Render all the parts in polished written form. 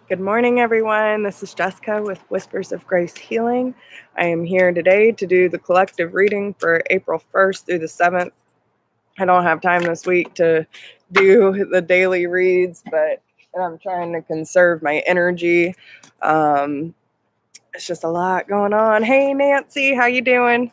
Good morning, everyone. This is Jessica with Whispers of Grace Healing. I am here today to do the collective reading for April 1st through the 7th. I don't have time this week to do the daily reads, but I'm trying to conserve my energy. It's just a lot going on. Hey, Nancy, how you doing?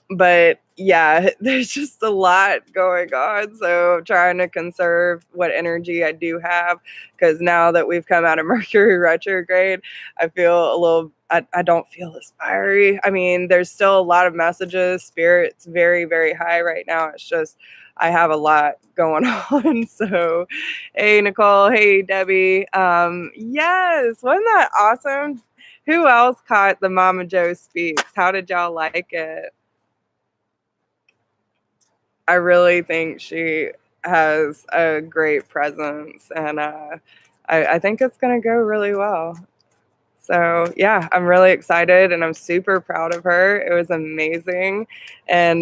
But yeah, there's just a lot going on. So I'm trying to conserve what energy I do have, because now that we've come out of Mercury retrograde, I feel a little, I don't feel as fiery. I mean, there's still a lot of messages. Spirit's very, very high right now. It's just, I have a lot going on. So, hey, Nicole. Hey, Debbie. Yes, wasn't that awesome? Who else caught the Mama Joe Speaks? How did y'all like it? I really think she has a great presence, and I think it's going to go really well. So, yeah, I'm really excited, and I'm super proud of her. It was amazing and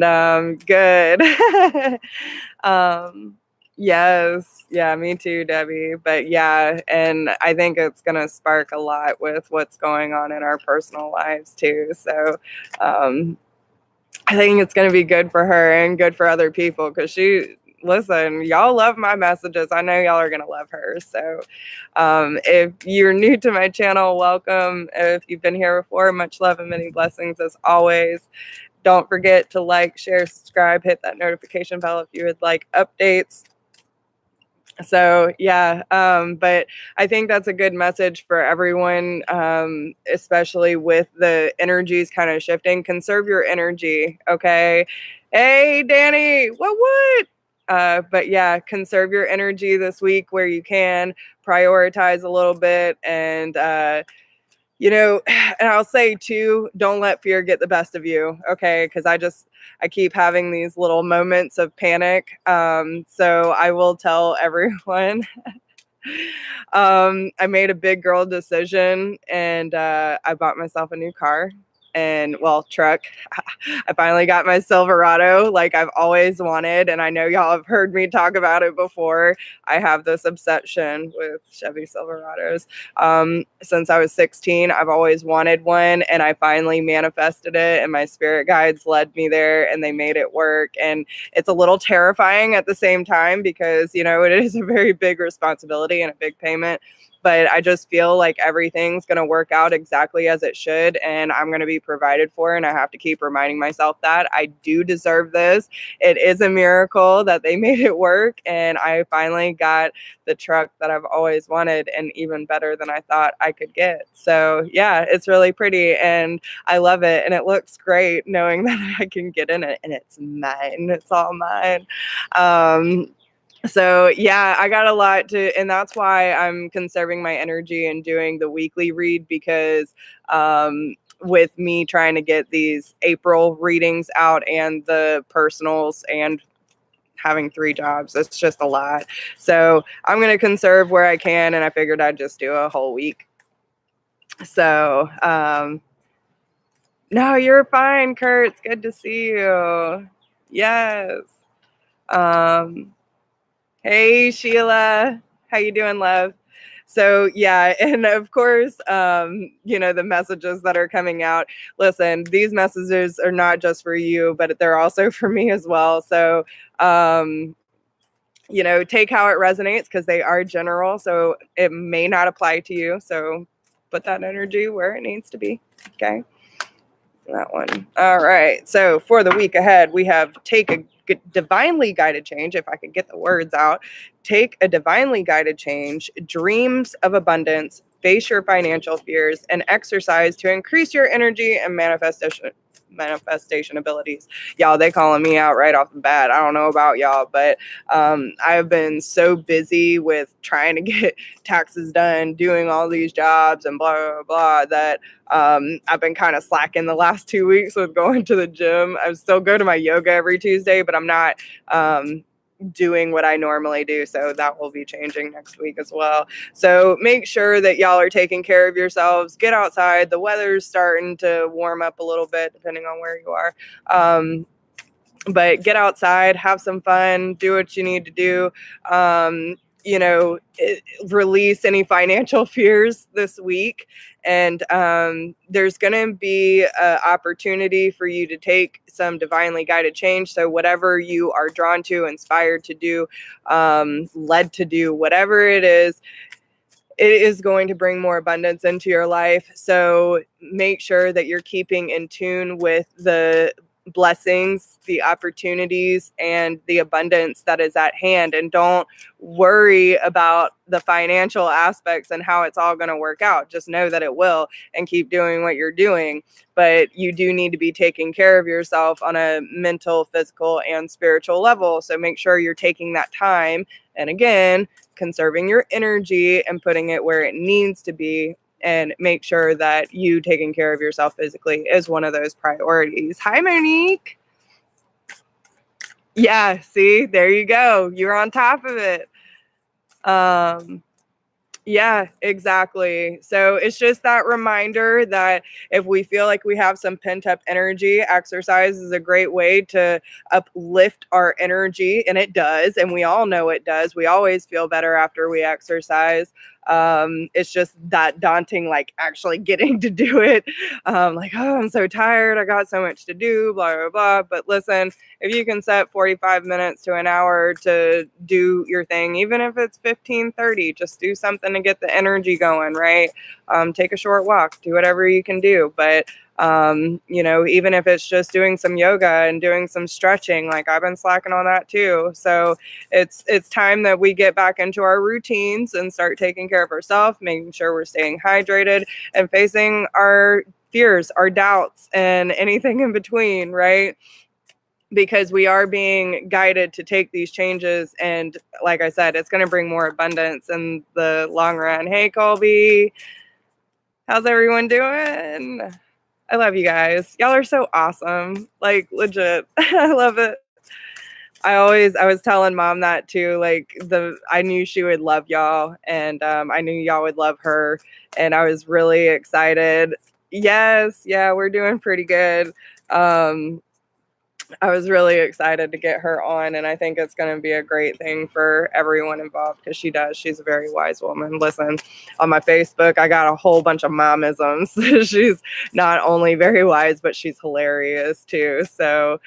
good. Yes, yeah, me too, Debbie. But yeah, and I think it's going to spark a lot with what's going on in our personal lives too. So, I think it's going to be good for her and good for other people, because listen, y'all love my messages. I know y'all are going to love her. So if you're new to my channel, welcome. If you've been here before, much love and many blessings as always. Don't forget to like, share, subscribe, hit that notification bell if you would like updates. So yeah, but I think that's a good message for everyone, especially with the energies kind of shifting. Conserve your energy, okay? Hey, Danny, what? But yeah, conserve your energy this week where you can. Prioritize a little bit, and and I'll say too, don't let fear get the best of you, okay? Because I keep having these little moments of panic. So I will tell everyone. I made a big girl decision, and I bought myself a new car, and truck. I finally got my Silverado, like I've always wanted, and I know y'all have heard me talk about it before. I have this obsession with Chevy Silverados. Since I was 16, I've always wanted one, and I finally manifested it, and my spirit guides led me there, and they made it work. And it's a little terrifying at the same time, because it is a very big responsibility and a big payment, but I just feel like everything's going to work out exactly as it should, and I'm going to be provided for, and I have to keep reminding myself that I do deserve this. It is a miracle that they made it work, and I finally got the truck that I've always wanted, and even better than I thought I could get. So yeah, it's really pretty, and I love it, and it looks great knowing that I can get in it, and it's mine. It's all mine. So yeah, I got a lot and that's why I'm conserving my energy and doing the weekly read, because with me trying to get these April readings out and the personals and having 3 jobs, it's just a lot. So I'm going to conserve where I can, and I figured I'd just do a whole week. So no, you're fine, Kurt. It's good to see you. Yes. Hey, Sheila. How you doing, love? So yeah, and of course, the messages that are coming out. Listen, these messages are not just for you, but they're also for me as well. So, take how it resonates, because they are general. So it may not apply to you. So put that energy where it needs to be. Okay. That one. All right. So for the week ahead, we have take a divinely guided change. If I could get the words out, take a divinely guided change, dreams of abundance, face your financial fears, and exercise to increase your energy and manifestation abilities. Y'all, they calling me out right off the bat. I don't know about y'all, but I've been so busy with trying to get taxes done, doing all these jobs and blah, blah, blah, that I've been kind of slacking the last 2 weeks with going to the gym. I still go to my yoga every Tuesday, but I'm not doing what I normally do. So that will be changing next week as well. So make sure that y'all are taking care of yourselves. Get outside. The weather's starting to warm up a little bit, depending on where you are. But get outside, have some fun, do what you need to do. release any financial fears this week. And there's going to be an opportunity for you to take some divinely guided change. So whatever you are drawn to, inspired to do, led to do, whatever it is going to bring more abundance into your life. So make sure that you're keeping in tune with the blessings, the opportunities, and the abundance that is at hand. And don't worry about the financial aspects and how it's all going to work out. Just know that it will, and keep doing what you're doing. But you do need to be taking care of yourself on a mental, physical, and spiritual level. So make sure you're taking that time. And again, conserving your energy and putting it where it needs to be, and make sure that you taking care of yourself physically is one of those priorities. Hi, Monique. Yeah, see, there you go. You're on top of it. Yeah, exactly. So it's just that reminder that if we feel like we have some pent up energy, exercise is a great way to uplift our energy. And it does. And we all know it does. We always feel better after we exercise. It's just that daunting, like actually getting to do it. Like, oh, I'm so tired. I got so much to do, blah, blah, blah. But listen, if you can set 45 minutes to an hour to do your thing, even if it's 15-30, just do something to get the energy going, right? Take a short walk, do whatever you can do. But even if it's just doing some yoga and doing some stretching, like I've been slacking on that too. So it's time that we get back into our routines and start taking care of ourselves, making sure we're staying hydrated and facing our fears, our doubts, and anything in between, right? Because we are being guided to take these changes. And like I said, it's going to bring more abundance in the long run. Hey, Colby, how's everyone doing? I love you guys. Y'all are so awesome. Like, legit. I love it. I was telling mom that too. Like, I knew she would love y'all, and I knew y'all would love her, and I was really excited. Yes, yeah, we're doing pretty good. I was really excited to get her on, and I think it's going to be a great thing for everyone involved, because she's a very wise woman. Listen, on my Facebook, I got a whole bunch of momisms. She's not only very wise, but she's hilarious too. So,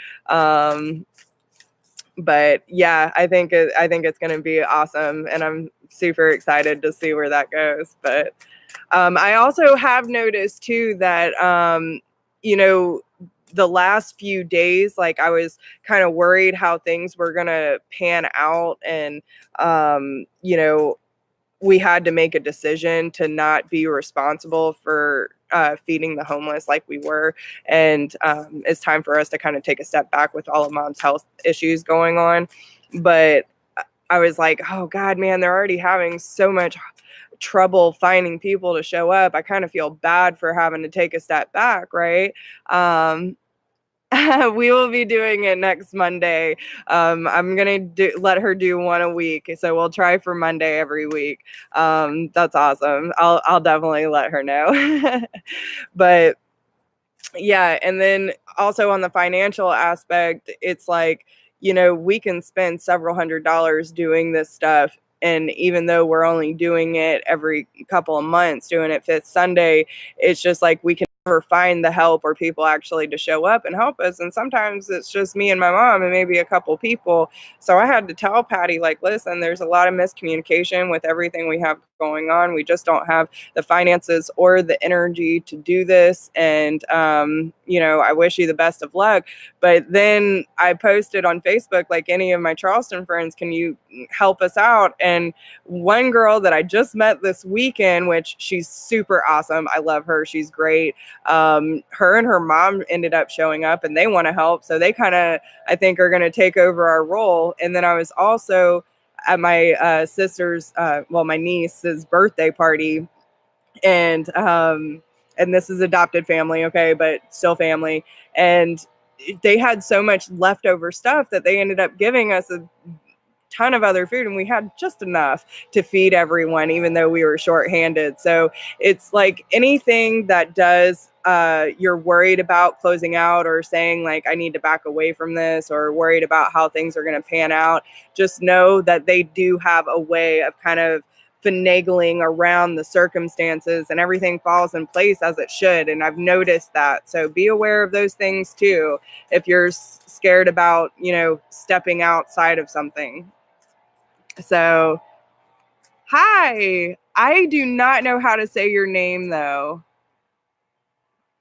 but yeah, I think it's going to be awesome, and I'm super excited to see where that goes. But I also have noticed too that the last few days, like I was kind of worried how things were going to pan out. And, we had to make a decision to not be responsible for feeding the homeless like we were. And it's time for us to kind of take a step back with all of mom's health issues going on. But I was like, oh God, man, they're already having so much trouble finding people to show up. I kind of feel bad for having to take a step back, right? We will be doing it next Monday. I'm gonna let her do one a week, so we'll try for Monday every week. That's awesome. I'll definitely let her know. But yeah, and then also on the financial aspect, it's like, we can spend several $100s doing this stuff. And even though we're only doing it every couple of months, doing it fifth Sunday, it's just like we can never find the help or people actually to show up and help us. And sometimes it's just me and my mom and maybe a couple people. So I had to tell Patty, like, listen, there's a lot of miscommunication with everything we have going on. We just don't have the finances or the energy to do this. And, I wish you the best of luck. But then I posted on Facebook, like, any of my Charleston friends, can you help us out? And one girl that I just met this weekend, which she's super awesome. I love her. She's great. Her and her mom ended up showing up, and they want to help. So they kind of, I think, are going to take over our role. And then I was also at my sister's, my niece's birthday party, and this is adopted family, okay, but still family. And they had so much leftover stuff that they ended up giving us a ton of other food and we had just enough to feed everyone, even though we were shorthanded. So it's like anything that does you're worried about closing out or saying like, I need to back away from this, or worried about how things are going to pan out, just know that they do have a way of kind of finagling around the circumstances and everything falls in place as it should. And I've noticed that. So be aware of those things too, if you're scared about, stepping outside of something. So, hi, I do not know how to say your name though.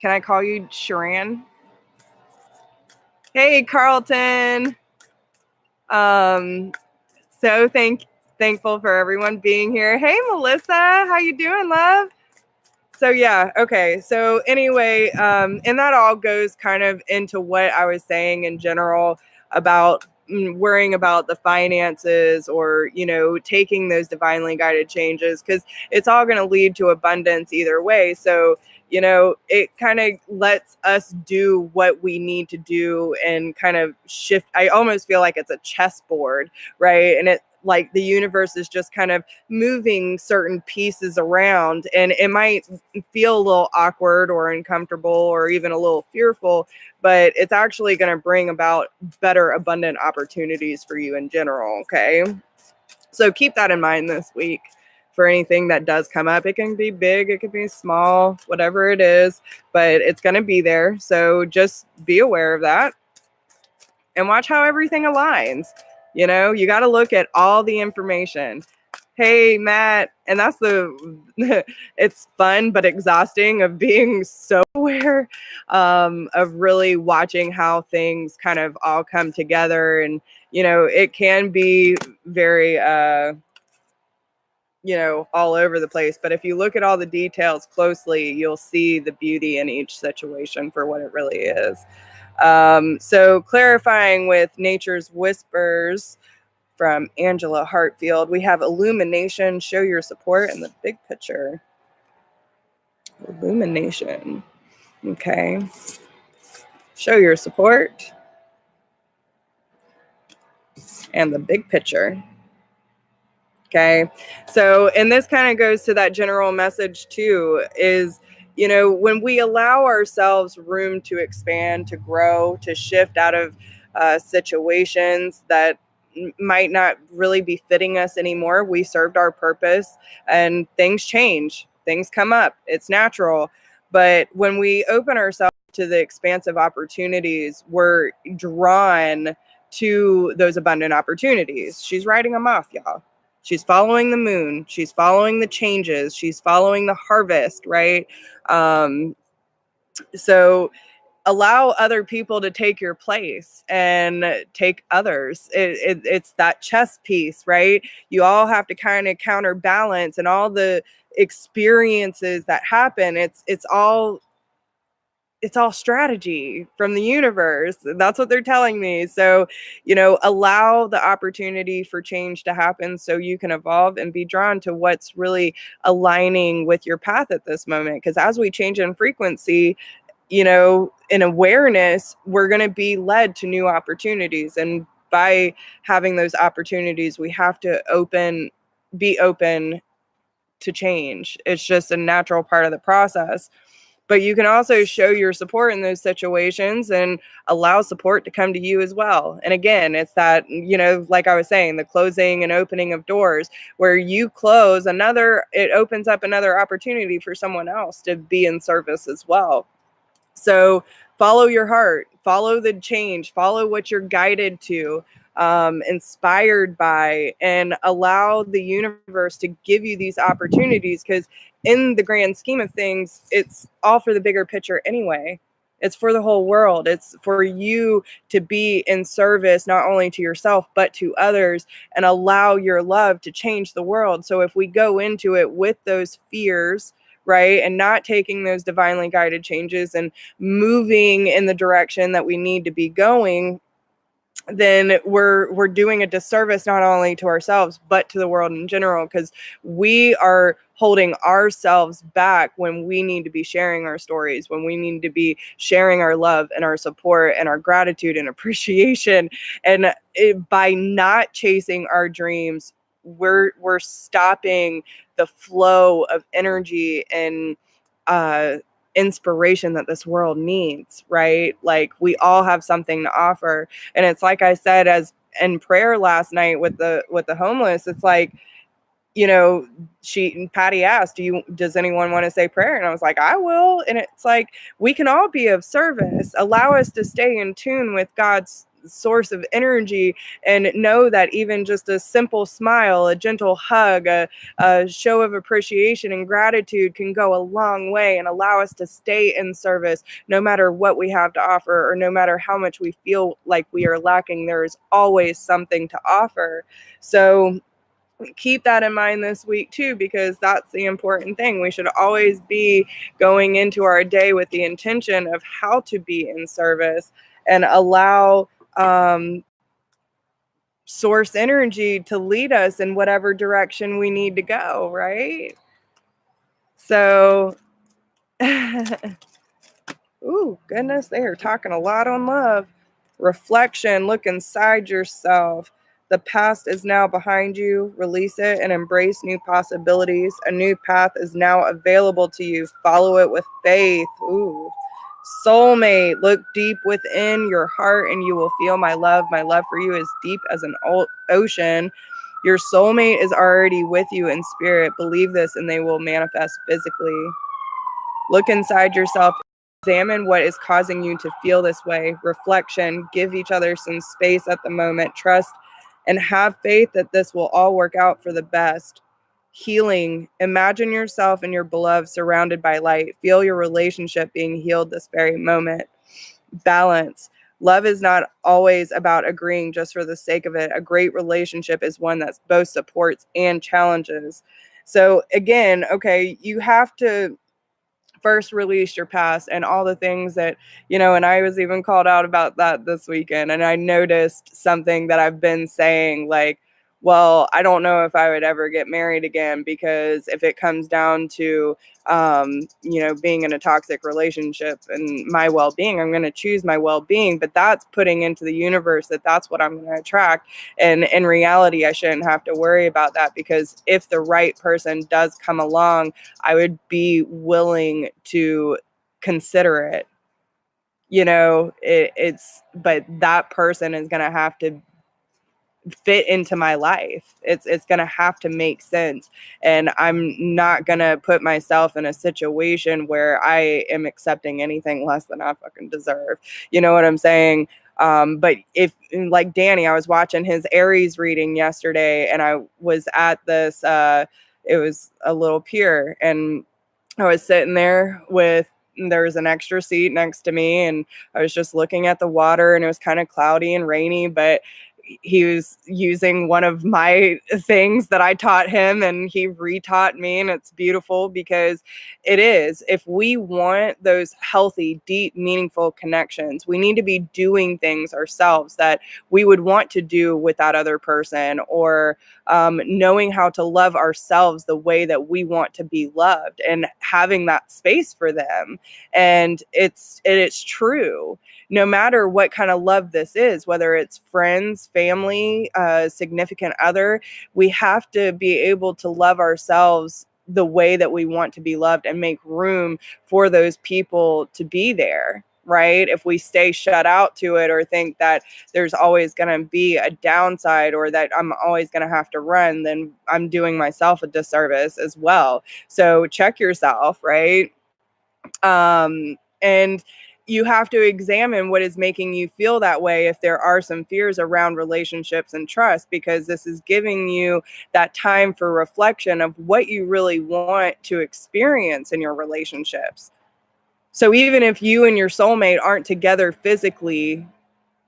Can I call you Sharan? Hey, Carlton. So thankful for everyone being here. Hey, Melissa, how you doing, love? So yeah, okay. So anyway, and that all goes kind of into what I was saying in general about worrying about the finances, or taking those divinely guided changes, because it's all going to lead to abundance either way. So it kind of lets us do what we need to do and kind of shift. I almost feel like it's a chessboard, right? And it, like, the universe is just kind of moving certain pieces around, and it might feel a little awkward or uncomfortable or even a little fearful, but it's actually going to bring about better abundant opportunities for you in general. Okay, so keep that in mind this week for anything that does come up. It can be big, it can be small, whatever it is, but it's going to be there. So just be aware of that and watch how everything aligns. You got to look at all the information. Hey, Matt. And that's it's fun but exhausting of being so aware, of really watching how things kind of all come together. And, it can be very, all over the place. But if you look at all the details closely, you'll see the beauty in each situation for what it really is. So clarifying with Nature's Whispers from Angela Hartfield, we have illumination, show your support, and the big picture. Illumination. Okay. Show your support and the big picture. Okay. So, and this kind of goes to that general message too, is, when we allow ourselves room to expand, to grow, to shift out of situations that might not really be fitting us anymore, we served our purpose and things change, things come up. It's natural. But when we open ourselves to the expansive opportunities, we're drawn to those abundant opportunities. She's writing them off, y'all. She's following the moon. She's following the changes. She's following the harvest, right? So allow other people to take your place and take others. It's that chess piece, right? You all have to kind of counterbalance, and all the experiences that happen, it's all strategy from the universe. That's what they're telling me. So, allow the opportunity for change to happen so you can evolve and be drawn to what's really aligning with your path at this moment. Because as we change in frequency, in awareness, we're going to be led to new opportunities. And by having those opportunities, we have to be open to change. It's just a natural part of the process. But you can also show your support in those situations and allow support to come to you as well. And again, it's that, like I was saying, the closing and opening of doors, where you close it opens up another opportunity for someone else to be in service as well. So follow your heart, follow the change, follow what you're guided to, inspired by, and allow the universe to give you these opportunities, because in the grand scheme of things, it's all for the bigger picture anyway. It's for the whole world. It's for you to be in service, not only to yourself, but to others, and allow your love to change the world. So if we go into it with those fears, right, and not taking those divinely guided changes and moving in the direction that we need to be going, then we're doing a disservice not only to ourselves but to the world in general, because we are holding ourselves back when we need to be sharing our stories, when we need to be sharing our love and our support and our gratitude and appreciation. And by not chasing our dreams, we're stopping the flow of energy and inspiration that this world needs, right? Like, we all have something to offer. And it's like I said, as in prayer last night with the homeless, it's like, you know, Patty asked, does anyone want to say prayer? And I was like, I will. And it's like, we can all be of service. Allow us to stay in tune with God's source of energy, and know that even just a simple smile, a gentle hug, a show of appreciation and gratitude can go a long way and allow us to stay in service no matter what we have to offer, or no matter how much we feel like we are lacking. There is always something to offer. So keep that in mind this week too, because that's the important thing. We should always be going into our day with the intention of how to be in service, and allow source energy to lead us in whatever direction we need to go, right? So ooh, goodness, they are talking a lot on love. Reflection, look inside yourself. The past is now behind you. Release it and embrace new possibilities. A new path is now available to you. Follow it with faith. Ooh. Soulmate, look deep within your heart and you will feel my love. My love for you is deep as an ocean. Your soulmate is already with you in spirit. Believe this and they will manifest physically. Look inside yourself. Examine what is causing you to feel this way. Reflection, give each other some space at the moment. Trust and have faith that this will all work out for the best. Healing, imagine yourself and your beloved surrounded by light. Feel your relationship being healed this very moment. Balance. Love is not always about agreeing just for the sake of it. A great relationship is one that both supports and challenges. So again, okay, you have to first release your past and all the things that, and I was even called out about that this weekend. And I noticed something that I've been saying, like, well, I don't know if I would ever get married again, because if it comes down to, being in a toxic relationship and my well-being, I'm going to choose my well-being. But that's putting into the universe that that's what I'm going to attract. And in reality, I shouldn't have to worry about that, because if the right person does come along, I would be willing to consider it. But that person is going to have to fit into my life. It's going to have to make sense. And I'm not going to put myself in a situation where I am accepting anything less than I fucking deserve. You know what I'm saying? But if, like Danny, I was watching his Aries reading yesterday, and I was at this, it was a little pier, and I was sitting there there was an extra seat next to me, and I was just looking at the water, and it was kind of cloudy and rainy, but he was using one of my things that I taught him, and he retaught me. And it's beautiful, because it is, if we want those healthy, deep, meaningful connections, we need to be doing things ourselves that we would want to do with that other person, or knowing how to love ourselves the way that we want to be loved, and having that space for them. And it's true, no matter what kind of love this is, whether it's friends, family, significant other, we have to be able to love ourselves the way that we want to be loved, and make room for those people to be there, right? If we stay shut out to it, or think that there's always going to be a downside, or that I'm always going to have to run, then I'm doing myself a disservice as well. So check yourself, right? And you have to examine what is making you feel that way, if there are some fears around relationships and trust, because this is giving you that time for reflection of what you really want to experience in your relationships. So even if you and your soulmate aren't together physically,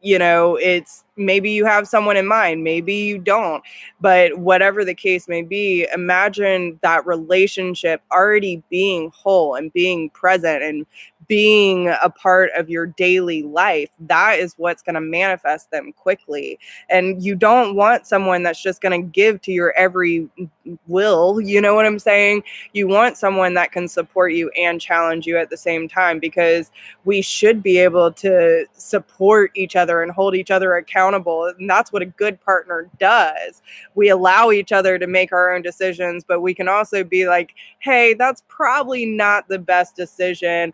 it's maybe you have someone in mind, maybe you don't, but whatever the case may be, imagine that relationship already being whole and being present and being a part of your daily life, that is what's going to manifest them quickly. And you don't want someone that's just going to give to your every will. You know what I'm saying? You want someone that can support you and challenge you at the same time, because we should be able to support each other and hold each other accountable. And that's what a good partner does. We allow each other to make our own decisions, but we can also be like, hey, that's probably not the best decision.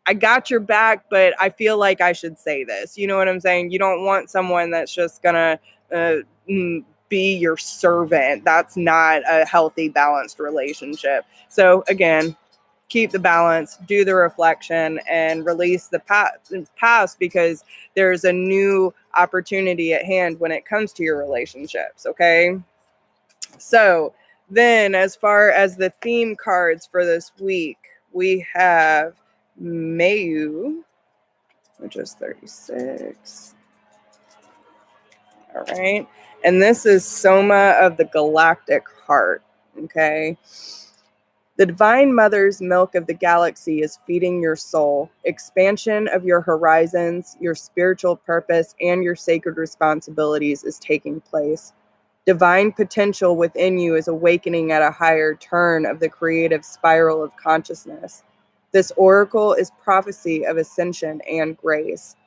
I got your back, but I feel like I should say this. You know what I'm saying? You don't want someone that's just gonna be your servant. That's not a healthy, balanced relationship. So again, keep the balance, do the reflection, and release the past, because there's a new opportunity at hand when it comes to your relationships. Okay. So then, as far as the theme cards for this week, we have Mayu, which is 36. All right. And this is Soma of the Galactic Heart. Okay. The Divine Mother's milk of the galaxy is feeding your soul. Expansion of your horizons, your spiritual purpose, and your sacred responsibilities is taking place. Divine potential within you is awakening at a higher turn of the creative spiral of consciousness. This oracle is prophecy of ascension and grace.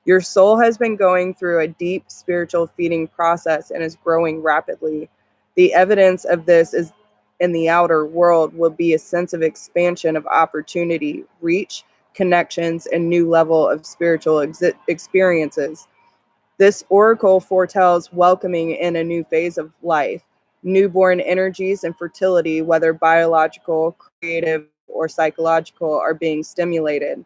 Your soul has been going through a deep spiritual feeding process and is growing rapidly. The evidence of this is in the outer world will be a sense of expansion of opportunity, reach, connections, and new level of spiritual experiences. This oracle foretells welcoming in a new phase of life. Newborn energies and fertility, whether biological, creative, or psychological, are being stimulated.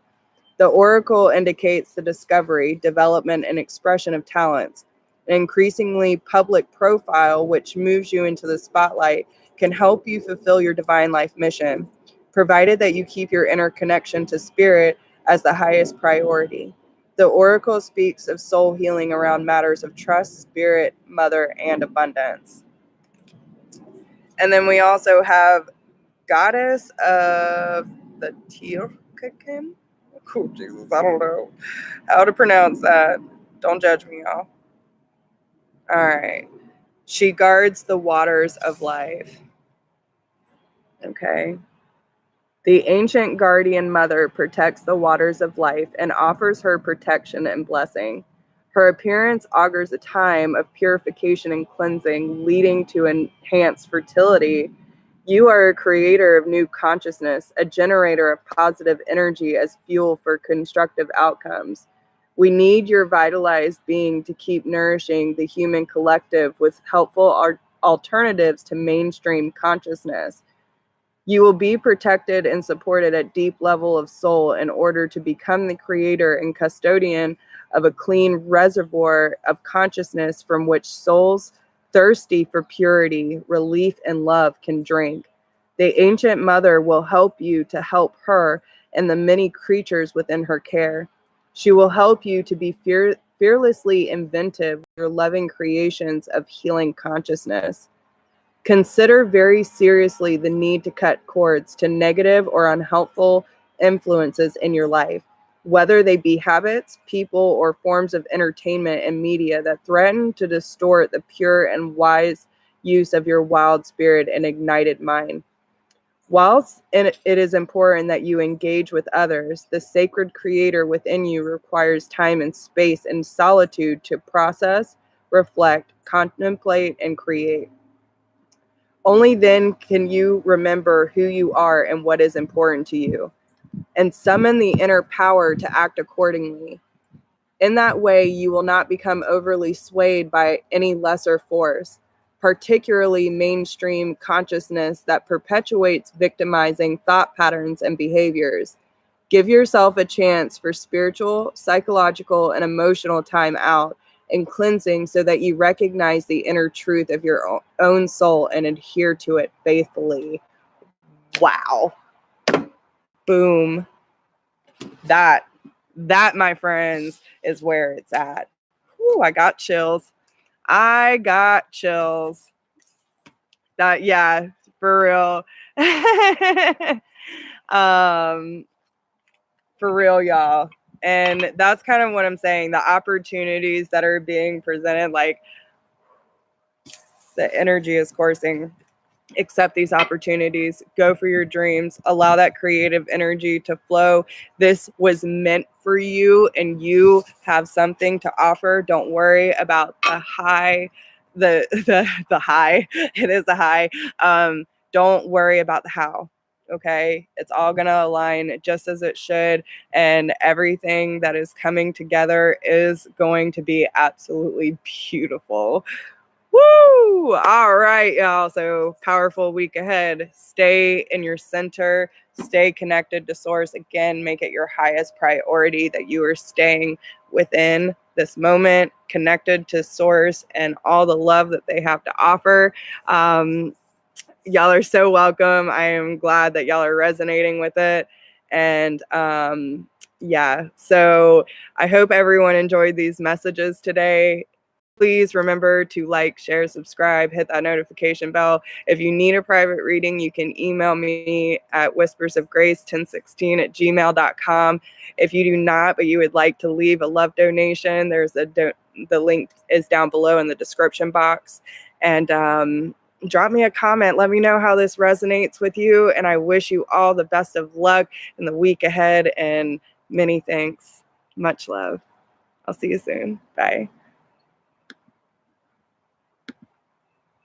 The oracle indicates the discovery, development, and expression of talents. An increasingly public profile, which moves you into the spotlight, can help you fulfill your divine life mission, provided that you keep your inner connection to spirit as the highest priority. The oracle speaks of soul healing around matters of trust, spirit, mother, and abundance. And then we also have Goddess of the Tirkakim. Oh, Jesus, I don't know how to pronounce that. Don't judge me, y'all. All right. She guards the waters of life. Okay. The ancient guardian mother protects the waters of life and offers her protection and blessing. Her appearance augurs a time of purification and cleansing, leading to enhanced fertility. You are a creator of new consciousness, a generator of positive energy as fuel for constructive outcomes. We need your vitalized being to keep nourishing the human collective with helpful alternatives to mainstream consciousness. You will be protected and supported at deep level of soul in order to become the creator and custodian of a clean reservoir of consciousness from which souls thirsty for purity, relief, and love can drink. The ancient mother will help you to help her and the many creatures within her care. She will help you to be fearlessly inventive with your loving creations of healing consciousness. Consider very seriously the need to cut cords to negative or unhelpful influences in your life, whether they be habits, people, or forms of entertainment and media that threaten to distort the pure and wise use of your wild spirit and ignited mind. Whilst it is important that you engage with others, the sacred creator within you requires time and space and solitude to process, reflect, contemplate, and create. Only then can you remember who you are and what is important to you, and summon the inner power to act accordingly. In that way, you will not become overly swayed by any lesser force, particularly mainstream consciousness that perpetuates victimizing thought patterns and behaviors. Give yourself a chance for spiritual, psychological, and emotional time out and cleansing so that you recognize the inner truth of your own soul and adhere to it faithfully. Wow. Boom. That, my friends, is where it's at. Whew, I got chills. That, yeah, for real. For real, y'all. And that's kind of what I'm saying. The opportunities that are being presented, like the energy is coursing. Accept these opportunities, go for your dreams, allow that creative energy to flow. This was meant for you and you have something to offer. Don't worry about the high, the high. It is a high. Don't worry about the how. Okay, it's all gonna align just as it should, and everything that is coming together is going to be absolutely beautiful. Woo! All right, y'all. So powerful week ahead. Stay in your center, stay connected to source. Again, make it your highest priority that you are staying within this moment, connected to source and all the love that they have to offer. Y'all are so welcome. I am glad that y'all are resonating with it. And yeah, so I hope everyone enjoyed these messages today. Please remember to like, share, subscribe, hit that notification bell. If you need a private reading, you can email me at whispersofgrace1016@gmail.com. If you do not, but you would like to leave a love donation, the link is down below in the description box. And drop me a comment. Let me know how this resonates with you. And I wish you all the best of luck in the week ahead. And many thanks. Much love. I'll see you soon. Bye.